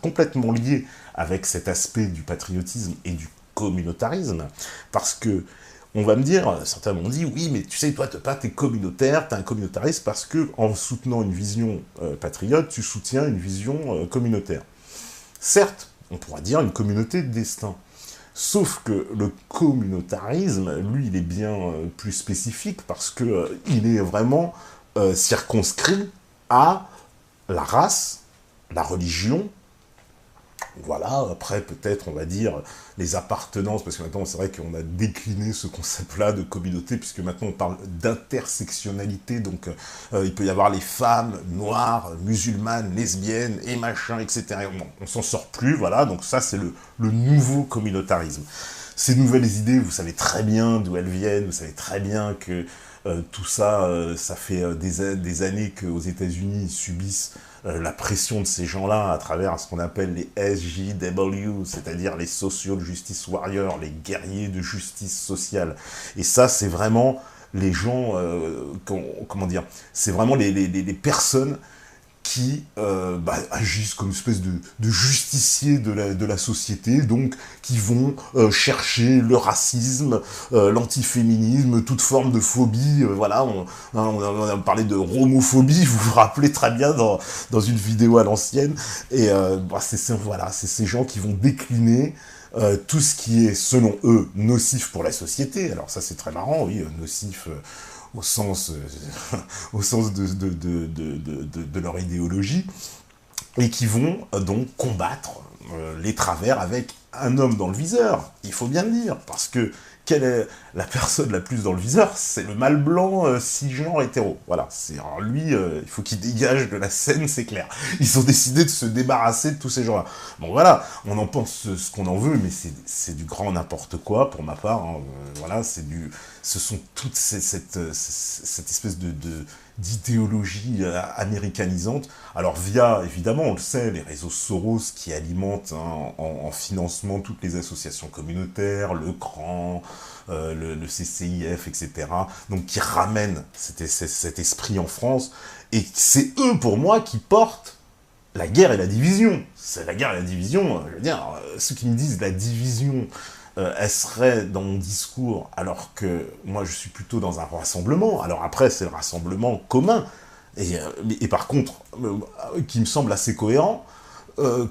complètement lié avec cet aspect du patriotisme et du communautarisme, parce que on va me dire, certains m'ont dit, oui, mais tu sais, toi, t'es communautaire, t'es un communautariste parce que, en soutenant une vision patriote, tu soutiens une vision communautaire. Certes, on pourra dire une communauté de destin. Sauf que le communautarisme, lui, il est bien plus spécifique parce que il est vraiment circonscrit à la race, la religion. Voilà, après peut-être on va dire les appartenances, parce que maintenant c'est vrai qu'on a décliné ce concept-là de communauté, puisque maintenant on parle d'intersectionnalité, donc il peut y avoir les femmes noires, musulmanes, lesbiennes, et machin, etc. On s'en sort plus, voilà, donc ça c'est le nouveau communautarisme. Ces nouvelles idées, vous savez très bien d'où elles viennent, vous savez très bien que tout ça, ça fait des années qu'aux États-Unis ils subissent la pression de ces gens-là à travers ce qu'on appelle les SJW, c'est-à-dire les Social Justice Warriors, les guerriers de justice sociale. Et ça, c'est vraiment les gens, comment dire, c'est vraiment les personnes qui agissent comme une espèce de justiciers de la société, donc qui vont chercher le racisme, l'antiféminisme, toute forme de phobie. Voilà, on a parlé de romophobie, vous vous rappelez très bien dans une vidéo à l'ancienne. Et c'est ces gens qui vont décliner tout ce qui est, selon eux, nocif pour la société. Alors ça, c'est très marrant, oui, nocif... au sens de leur idéologie, et qui vont donc combattre les travers avec un homme dans le viseur, il faut bien le dire, parce que quelle est la personne la plus dans le viseur? C'est le mâle blanc cisgenre hétéro. Voilà, alors lui, il faut qu'il dégage de la scène, c'est clair. Ils ont décidé de se débarrasser de tous ces gens-là. Bon voilà, on en pense ce qu'on en veut, mais c'est du grand n'importe quoi pour ma part. Hein. Voilà, ce sont toutes cette espèce d'idéologie américanisante. Alors via, évidemment, on le sait, les réseaux Soros qui alimentent en financement toutes les associations communautaires, le CRAN, le CCIF, etc. Donc qui ramènent cet esprit en France. Et c'est eux, pour moi, qui portent la guerre et la division. C'est la guerre et la division, je veux dire, ceux qui me disent la division... elle serait dans mon discours, alors que moi je suis plutôt dans un rassemblement. Alors après, c'est le rassemblement commun, et par contre, qui me semble assez cohérent,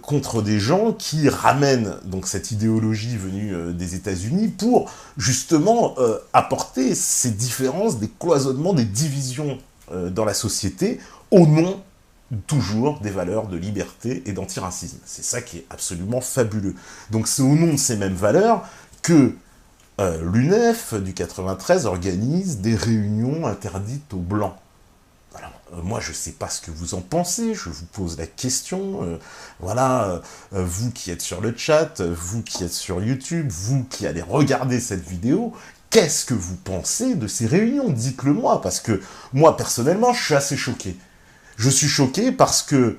contre des gens qui ramènent donc cette idéologie venue des États-Unis pour justement apporter ces différences, des cloisonnements, des divisions dans la société, au nom toujours des valeurs de liberté et d'antiracisme. C'est ça qui est absolument fabuleux. Donc c'est au nom de ces mêmes valeurs que l'UNEF du 93 organise des réunions interdites aux Blancs. Alors, moi je ne sais pas ce que vous en pensez, je vous pose la question, vous qui êtes sur le chat, vous qui êtes sur YouTube, vous qui allez regarder cette vidéo, qu'est-ce que vous pensez de ces réunions? Dites-le moi, parce que moi personnellement je suis assez choqué. Je suis choqué parce que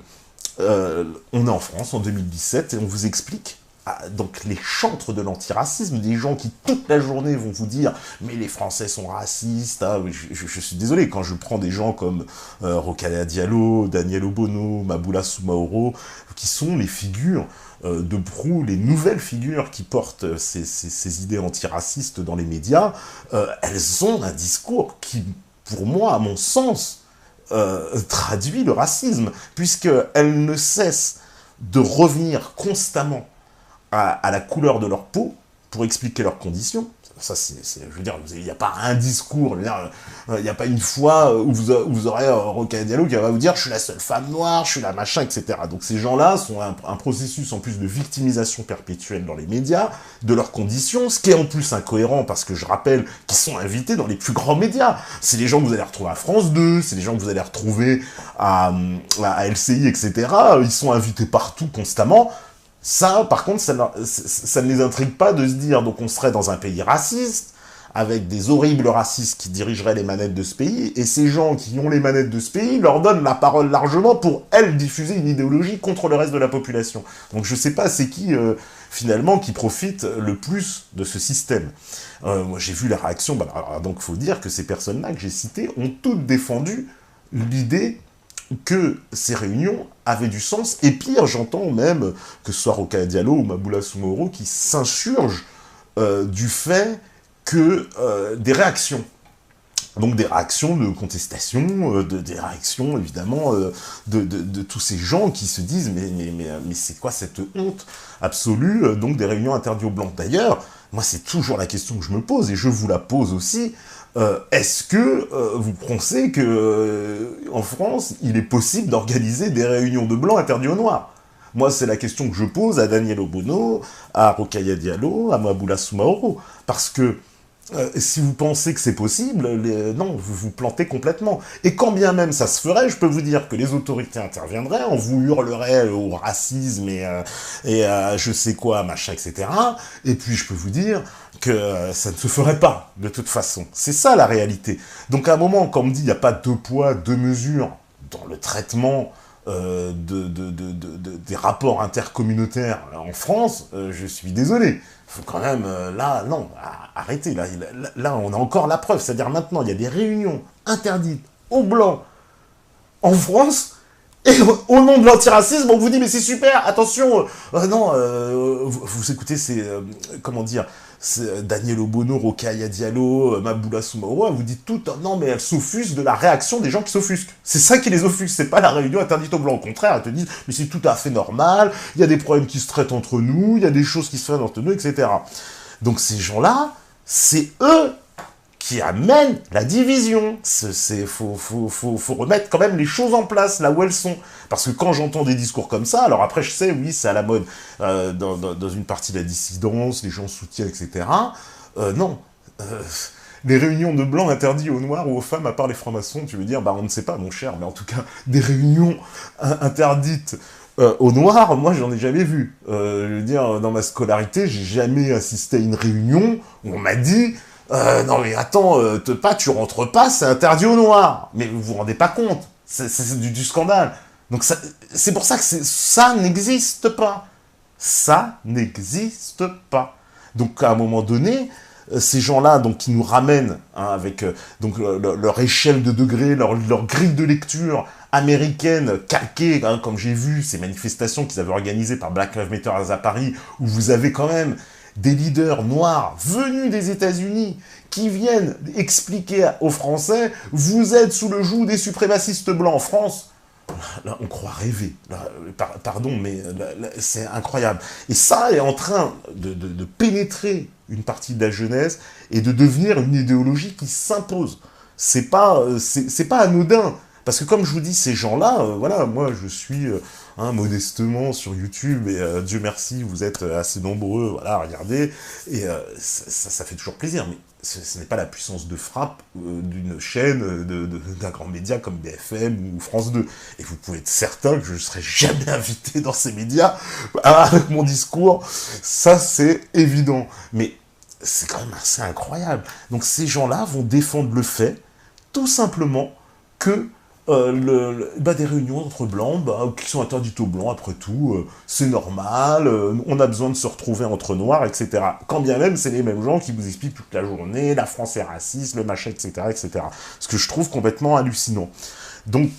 on est en France en 2017 et on vous explique donc les chantres de l'antiracisme, des gens qui toute la journée vont vous dire mais les Français sont racistes. Ah, je suis désolé, quand je prends des gens comme Rokhaya Diallo, Daniel Obono, Maboula Soumaoro, qui sont les figures de proue, les nouvelles figures qui portent ces idées antiracistes dans les médias, elles ont un discours qui, pour moi, à mon sens, traduit le racisme, puisqu'elles ne cessent de revenir constamment à la couleur de leur peau pour expliquer leurs conditions. Ça, je veux dire, il n'y a pas un discours, il n'y a pas une fois où vous aurez Rokhaya Diallo qui va vous dire « je suis la seule femme noire, je suis la machin, etc. » Donc ces gens-là sont un processus en plus de victimisation perpétuelle dans les médias, de leurs conditions, ce qui est en plus incohérent, parce que je rappelle qu'ils sont invités dans les plus grands médias. C'est les gens que vous allez retrouver à France 2, c'est les gens que vous allez retrouver à LCI, etc. Ils sont invités partout, constamment. Ça, par contre, ça ne les intrigue pas de se dire, donc on serait dans un pays raciste, avec des horribles racistes qui dirigeraient les manettes de ce pays, et ces gens qui ont les manettes de ce pays leur donnent la parole largement pour, elles, diffuser une idéologie contre le reste de la population. Donc je sais pas c'est qui, finalement, qui profite le plus de ce système. Moi j'ai vu la réaction, donc il faut dire que ces personnes-là que j'ai citées ont toutes défendu l'idée que ces réunions avaient du sens, et pire, j'entends même que ce soit Rokhaya Diallo ou Maboula Soumaoro qui s'insurgent du fait que des réactions, donc des réactions de contestation, des réactions évidemment de tous ces gens qui se disent mais c'est quoi cette honte absolue, donc des réunions interdites aux Blancs. D'ailleurs, moi c'est toujours la question que je me pose, et je vous la pose aussi, est-ce que vous pensez que en France, il est possible d'organiser des réunions de Blancs interdites aux Noirs? Moi, c'est la question que je pose à Daniel Obono, à Rokhaya Diallo, à Maboula Soumaoro, parce que si vous pensez que c'est possible, non, vous vous plantez complètement. Et quand bien même ça se ferait, je peux vous dire que les autorités interviendraient, on vous hurlerait au racisme et je sais quoi, machin, etc. Et puis je peux vous dire que ça ne se ferait pas, de toute façon. C'est ça la réalité. Donc à un moment, quand on me dit il n'y a pas deux poids, deux mesures dans le traitement des rapports intercommunautaires en France, je suis désolé. Faut quand même, là, non, arrêtez, là, on a encore la preuve, c'est-à-dire maintenant, il y a des réunions interdites aux Blancs en France, et au nom de l'antiracisme, on vous dit, mais c'est super, attention, non, vous écoutez, c'est, comment dire, Daniel Obono, Rokhaya Diallo, Maboula Soumaoro, elle vous dit tout, non, mais elle s'offusque de la réaction des gens qui s'offusquent. C'est ça qui les offusque, c'est pas la réunion interdite aux Blancs. Au contraire, elles te disent, mais c'est tout à fait normal, il y a des problèmes qui se traitent entre nous, il y a des choses qui se font entre nous, etc. Donc ces gens-là, c'est eux qui amènent la division. Faut remettre quand même les choses en place, là où elles sont. Parce que quand j'entends des discours comme ça, alors après je sais, oui, c'est à la mode dans une partie de la dissidence, les gens soutiennent, etc. Non. Les réunions de blancs interdites aux noirs ou aux femmes, à part les francs-maçons, tu veux dire, bah on ne sait pas, mon cher, mais en tout cas, des réunions interdites aux noirs, moi j'en ai jamais vu. Je veux dire, dans ma scolarité, j'ai jamais assisté à une réunion où on m'a dit non mais attends, tu rentres pas, c'est interdit aux noirs. Mais vous vous rendez pas compte, c'est du scandale. Donc c'est pour ça que ça n'existe pas. Ça n'existe pas. Donc à un moment donné, ces gens-là, donc qui nous ramènent hein, avec donc leur échelle de degrés, leur grille de lecture américaine calquée, hein, comme j'ai vu ces manifestations qu'ils avaient organisées par Black Lives Matter à Paris, où vous avez quand même des leaders noirs venus des États-Unis qui viennent expliquer aux Français « Vous êtes sous le joug des suprémacistes blancs en France ». Là, on croit rêver. Là, pardon, mais c'est incroyable. Et ça est en train de pénétrer une partie de la jeunesse et de devenir une idéologie qui s'impose. C'est pas anodin. Parce que comme je vous dis, ces gens-là, voilà, moi je suis modestement sur YouTube, et Dieu merci, vous êtes assez nombreux, voilà, regardez, et ça fait toujours plaisir, mais ce n'est pas la puissance de frappe d'une chaîne, d'un grand média comme BFM ou France 2. Et vous pouvez être certain que je ne serai jamais invité dans ces médias avec mon discours, ça c'est évident. Mais c'est quand même assez incroyable. Donc ces gens-là vont défendre le fait, tout simplement, que des réunions entre blancs, qui sont interdites aux blancs, après tout, c'est normal, on a besoin de se retrouver entre noirs, etc. Quand bien même, c'est les mêmes gens qui vous expliquent toute la journée, la France est raciste, le machin, etc., etc. Ce que je trouve complètement hallucinant. Donc,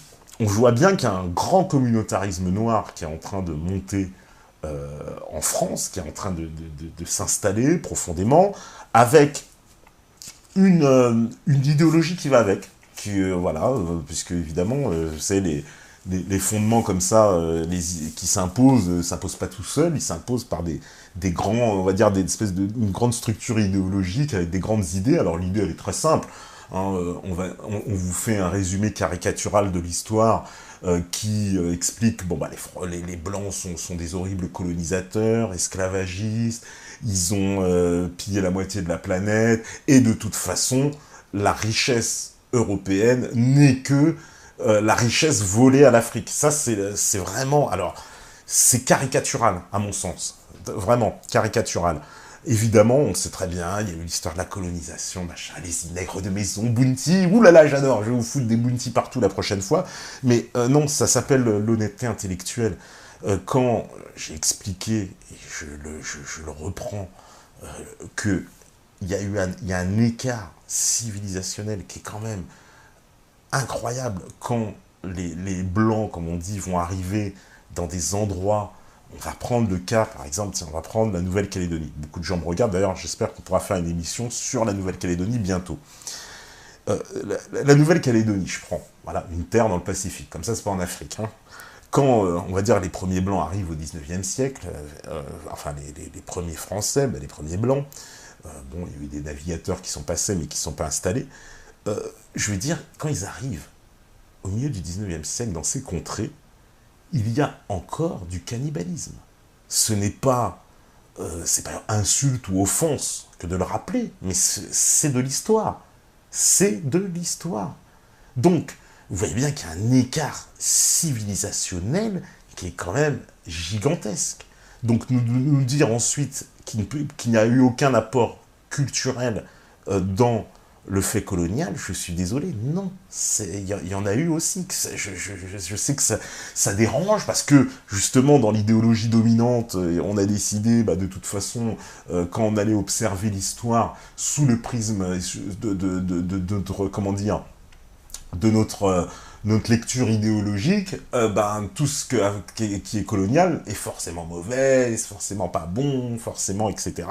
on voit bien qu'il y a un grand communautarisme noir qui est en train de monter en France, qui est en train de s'installer profondément, avec une idéologie qui va avec. Voilà, puisque évidemment, c'est les fondements comme ça qui s'imposent pas tout seuls, ils s'imposent par des grands, on va dire, une grande structure idéologique avec des grandes idées. Alors l'idée, elle est très simple. Hein, on vous fait un résumé caricatural de l'histoire qui explique, bon, les Blancs sont des horribles colonisateurs, esclavagistes, ils ont pillé la moitié de la planète, et de toute façon, la richesse européenne n'est que la richesse volée à l'Afrique. Ça, c'est vraiment... Alors, c'est caricatural, à mon sens. Vraiment, caricatural. Évidemment, on sait très bien, il y a eu l'histoire de la colonisation, machin, les nègres de maison, Bounty, oulala, j'adore, je vais vous foutre des Bounty partout la prochaine fois. Mais non, ça s'appelle l'honnêteté intellectuelle. Quand j'ai expliqué, et je le reprends, que il y a un écart civilisationnel qui est quand même incroyable quand les Blancs, comme on dit, vont arriver dans des endroits, on va prendre le cas, par exemple, on va prendre la Nouvelle-Calédonie. Beaucoup de gens me regardent, d'ailleurs, j'espère qu'on pourra faire une émission sur la Nouvelle-Calédonie bientôt. La Nouvelle-Calédonie, je prends, voilà, une terre dans le Pacifique, comme ça, c'est pas en Afrique, hein. Quand, on va dire, les premiers Blancs arrivent au 19e siècle, enfin, les premiers Français, ben, les premiers Blancs, bon, il y a eu des navigateurs qui sont passés, mais qui ne sont pas installés, je veux dire, quand ils arrivent au milieu du 19e siècle, dans ces contrées, il y a encore du cannibalisme. Ce n'est pas, c'est pas insulte ou offense que de le rappeler, mais c'est de l'histoire. C'est de l'histoire. Donc, vous voyez bien qu'il y a un écart civilisationnel qui est quand même gigantesque. Donc, nous dire ensuite qu'il n'y a eu aucun apport culturel dans le fait colonial, je suis désolé, non, il y en a eu aussi. Je sais que ça dérange, parce que, justement, dans l'idéologie dominante, on a décidé, bah, de toute façon, quand on allait observer l'histoire sous le prisme comment dire, de notre lecture idéologique, ben, tout ce qui est colonial est forcément mauvais, est forcément pas bon, forcément, etc.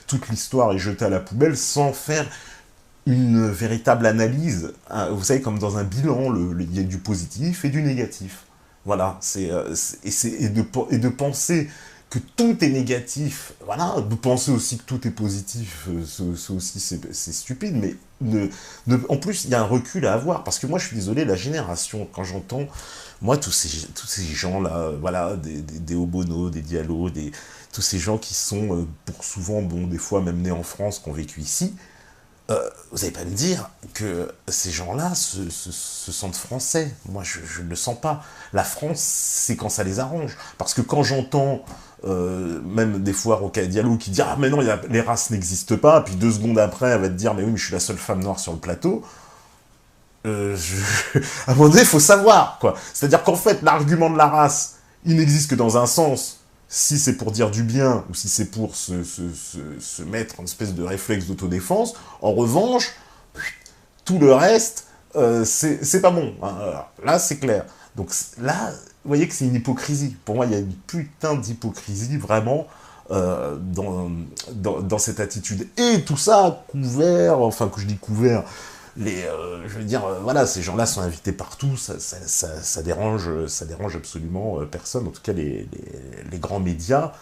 Toute l'histoire est jetée à la poubelle sans faire une véritable analyse. Vous savez, comme dans un bilan, il y a du positif et du négatif. Voilà, et de penser que tout est négatif, voilà, de penser aussi que tout est positif, c'est stupide, mais en plus, il y a un recul à avoir, parce que moi, je suis désolé, la génération, quand j'entends, moi, tous ces gens-là, voilà, des Obono, des Diallo, tous ces gens qui sont, pour souvent, bon, des fois même nés en France, qui ont vécu ici, vous n'allez pas me dire que ces gens-là se sentent français. Moi, je ne le sens pas. La France, c'est quand ça les arrange. Parce que quand j'entends, même des fois, Rokhaya Diallo qui dit « Ah, mais non, les races n'existent pas », puis 2 secondes après, elle va te dire « Mais oui, mais je suis la seule femme noire sur le plateau », à un moment donné, il faut savoir, quoi. C'est-à-dire qu'en fait, l'argument de la race, il n'existe que dans un sens. Si c'est pour dire du bien, ou si c'est pour se mettre en espèce de réflexe d'autodéfense, en revanche, tout le reste, c'est pas bon. Hein. Alors, là, c'est clair. Donc là, vous voyez que c'est une hypocrisie. Pour moi, il y a une putain d'hypocrisie, vraiment, dans cette attitude. Et tout ça couvert, enfin, que je dis couvert, je veux dire, voilà, ces gens-là sont invités partout, ça dérange absolument personne, en tout cas les grands médias,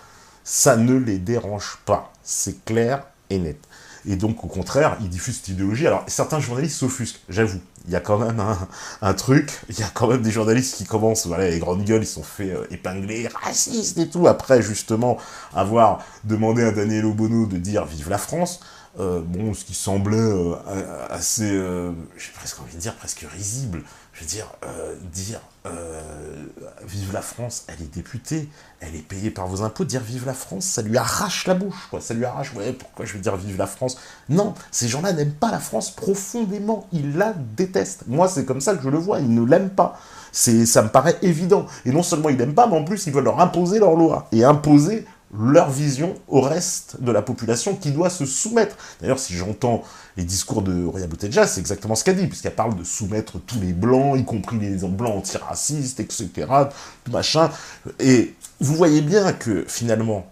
ça ne les dérange pas, c'est clair et net. Et donc, au contraire, ils diffusent cette idéologie. Alors, certains journalistes s'offusquent, j'avoue. Il y a quand même un truc, il y a quand même des journalistes qui commencent, voilà, les grandes gueules, ils sont fait épingler, racistes et tout, après, justement, avoir demandé à Daniel Obono de dire « Vive la France », bon, ce qui semblait assez, j'ai presque envie de dire, presque risible. Je veux dire, vive la France, elle est députée, elle est payée par vos impôts, dire vive la France, ça lui arrache la bouche, quoi. Ça lui arrache, ouais, pourquoi je vais dire vive la France? Non, ces gens-là n'aiment pas la France profondément, ils la détestent. Moi, c'est comme ça que je le vois, ils ne l'aiment pas. Ça me paraît évident. Et non seulement ils n'aiment pas, mais en plus, ils veulent leur imposer leur loi, et imposer leur vision au reste de la population qui doit se soumettre. D'ailleurs, si j'entends les discours de Roya Bouteja, c'est exactement ce qu'elle dit, puisqu'elle parle de soumettre tous les blancs, y compris les blancs antiracistes, etc., tout machin. Et vous voyez bien que, finalement,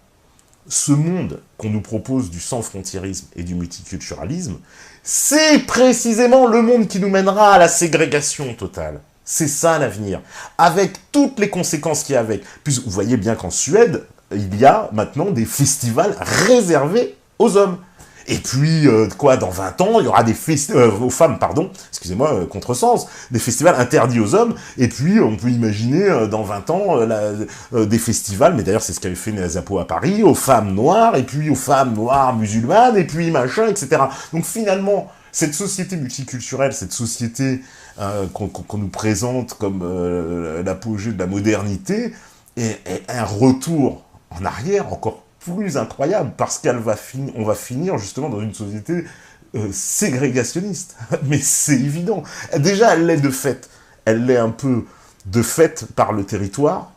ce monde qu'on nous propose du sans-frontiérisme et du multiculturalisme, c'est précisément le monde qui nous mènera à la ségrégation totale. C'est ça l'avenir, avec toutes les conséquences qu'il y a avec. Puis vous voyez bien qu'en Suède, il y a maintenant des festivals réservés aux hommes. Et puis, dans 20 ans, il y aura des aux femmes, pardon, excusez-moi, contresens, des festivals interdits aux hommes, et puis on peut imaginer, dans 20 ans, des festivals, mais d'ailleurs c'est ce qu'avait fait Nazapo à Paris, aux femmes noires, et puis aux femmes noires musulmanes, et puis machin, etc. Donc finalement, cette société multiculturelle, cette société qu'on nous présente comme l'apogée de la modernité, est un retour en arrière encore plus incroyable, parce on va finir justement dans une société ségrégationniste. Mais c'est évident. Déjà, elle l'est de fait. Elle l'est un peu de fait par le territoire,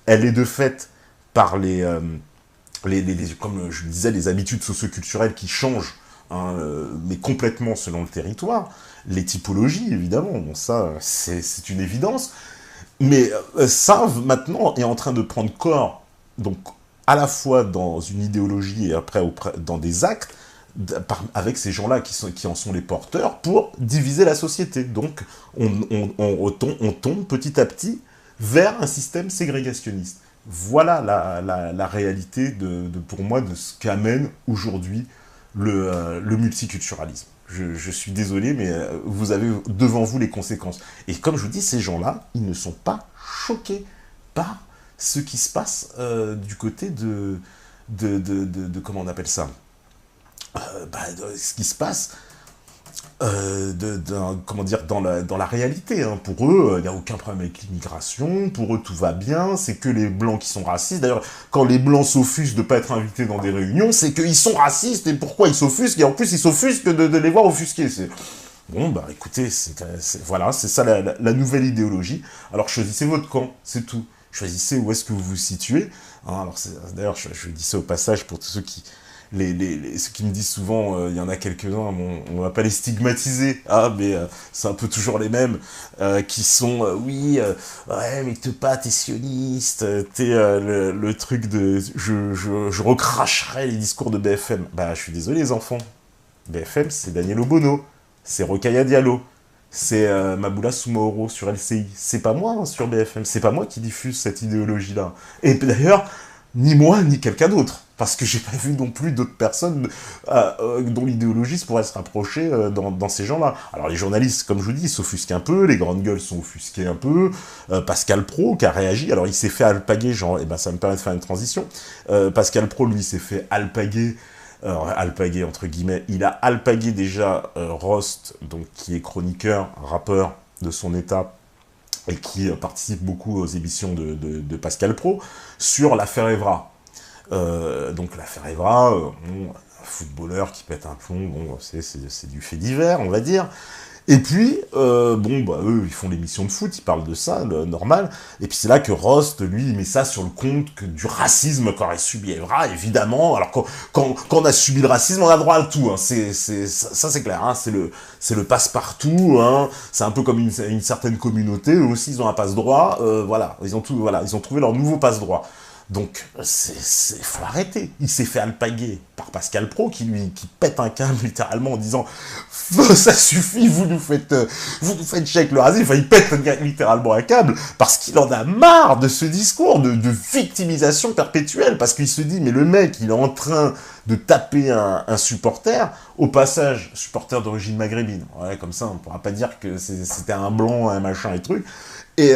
elle est de fait par comme je disais, les habitudes socioculturelles qui changent hein, mais complètement selon le territoire, les typologies, évidemment, bon, ça, c'est une évidence, mais ça, maintenant, est en train de prendre corps, donc, à la fois dans une idéologie et après dans des actes, avec ces gens-là qui en sont les porteurs, pour diviser la société. Donc, on tombe petit à petit vers un système ségrégationniste. Voilà la réalité, pour moi, de ce qu'amène aujourd'hui le multiculturalisme. Je suis désolé, mais vous avez devant vous les conséquences. Et comme je vous dis, ces gens-là, ils ne sont pas choqués par ce qui se passe du côté comment on appelle ça, ce qui se passe comment dire, dans la réalité. Hein. Pour eux, il n'y a aucun problème avec l'immigration, pour eux tout va bien, c'est que les blancs qui sont racistes. D'ailleurs, quand les blancs s'offusquent de ne pas être invités dans des réunions, c'est qu'ils sont racistes, et pourquoi ils s'offusquent, et en plus ils s'offusquent de les voir offusqués. Bon, bah écoutez, voilà, c'est ça la nouvelle idéologie. Alors choisissez votre camp, c'est tout. Choisissez où est-ce que vous vous situez. Hein, alors d'ailleurs, je dis ça au passage pour tous ceux qui... ceux qui me disent souvent, il y en a quelques-uns, on va pas les stigmatiser, mais c'est un peu toujours les mêmes, qui sont, ouais, mais t'es sioniste, t'es le truc de, je recracherai les discours de BFM. Bah, je suis désolé les enfants, BFM, c'est Daniel Obono, c'est Rokhaya Diallo, c'est Maboula Soumaoro sur LCI, c'est pas moi hein, sur BFM, c'est pas moi qui diffuse cette idéologie-là. Et d'ailleurs, ni moi, ni quelqu'un d'autre. Parce que j'ai pas vu non plus d'autres personnes dont l'idéologie pourrait se rapprocher dans ces gens-là. Alors les journalistes, comme je vous dis, s'offusquent un peu, les grandes gueules sont offusquées un peu, Pascal Praud qui a réagi, alors il s'est fait alpaguer, genre, et ben ça me permet de faire une transition, Pascal Praud, lui, s'est fait alpaguer, alpaguer entre guillemets, il a alpagué déjà Rost, donc qui est chroniqueur, rappeur de son état, et qui participe beaucoup aux émissions de Pascal Praud, sur l'affaire Evra. Donc l'affaire Evra, un footballeur qui pète un plomb, bon, c'est du fait divers, on va dire. Et puis, eux, ils font l'émission de foot, ils parlent de ça, normal. Et puis c'est là que Rost, lui, il met ça sur le compte du racisme qu'aurait subi Evra, évidemment. Alors quand on a subi le racisme, on a droit à tout. Hein. Ça c'est clair, hein. C'est le passe-partout. Hein. C'est un peu comme une certaine communauté. Eux aussi, ils ont un passe-droit. Voilà, ils ont trouvé leur nouveau passe-droit. Donc, faut arrêter. Il s'est fait alpaguer par Pascal Praud, qui pète un câble littéralement en disant « Ça suffit, vous nous faites chier avec le racisme ». Enfin, il pète littéralement un câble parce qu'il en a marre de ce discours de victimisation perpétuelle. Parce qu'il se dit « Mais le mec, il est en train de taper un supporter, au passage, supporter d'origine maghrébine. » Ouais, comme ça, on ne pourra pas dire que c'était un blanc, un machin et truc. Et...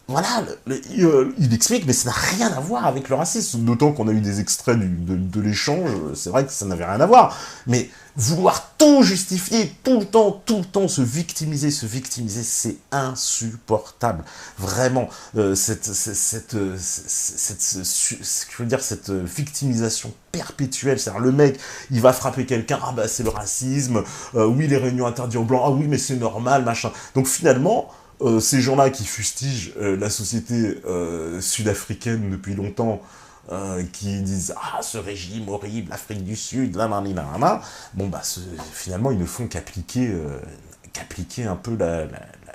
voilà, il explique, mais ça n'a rien à voir avec le racisme, d'autant qu'on a eu des extraits de l'échange, c'est vrai que ça n'avait rien à voir, mais vouloir tout justifier, tout le temps, se victimiser, c'est insupportable, vraiment, cette victimisation perpétuelle, c'est-à-dire le mec, il va frapper quelqu'un, ah bah c'est le racisme, oui les réunions interdites aux blancs, ah oui mais c'est normal, machin, donc finalement, ces gens-là qui fustigent la société sud-africaine depuis longtemps, qui disent « Ah, ce régime horrible, l'Afrique du Sud, nanana », bon, bah, finalement, ils ne font qu'appliquer un peu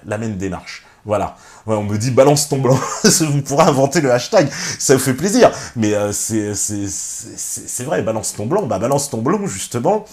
la même démarche. Voilà. Ouais, on me dit « Balance ton blanc », vous pourrez inventer le hashtag, ça vous fait plaisir. Mais c'est vrai, balance ton blanc, justement,